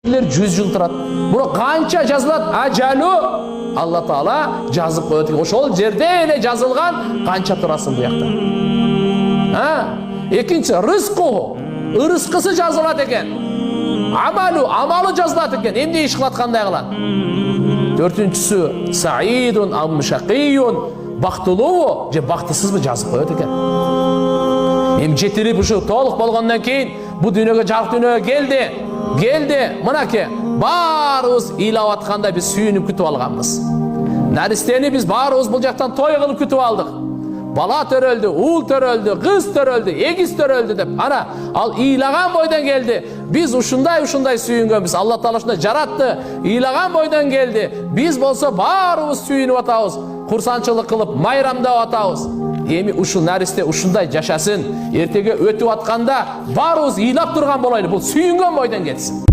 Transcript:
100 жыл турат. Бирок канча жазылат? Ажалу Алла Таала жазып коет. Ошол жерде эле жазылган канча турасың буякта. Экинчи рызкы, ырыскысы жазылат экен. Амалы жазылат экен. Эмне иш кылат, кандай кылат? Төртүнчүсү саидун ам шакийун, бактылуу же бактысызбы жазып коет экен. Эми жетирип ушу толук болгондон кийин бу дүйнөгө, жарык дүйнөгө келди, мынакей баарыбыз ыйлап атканда биз сүйүнүп күтүп алганбыз. Наристени биз баарыбыз бул жактан той кылып күтүп алдык. Бала төрөлдү, уул төрөлдү, кыз төрөлдү, эгиз төрөлдү деп. Ана ал ыйлаган бойдон келди. Биз ушундай сүйүнгөнбүз. Алла Таала ушундай жаратты. Ыйлаган бойдон келди. Биз болсо баарыбыз сүйүнүп атабыз. Курсанчылык кылып, майрамдап атабыз. Эми ушул наристе ушундай жашасын. Эртеге өтүп атканда баарыбыз ыйлап турган болойлу. Бул сүйүнгөн бойдон кетсин.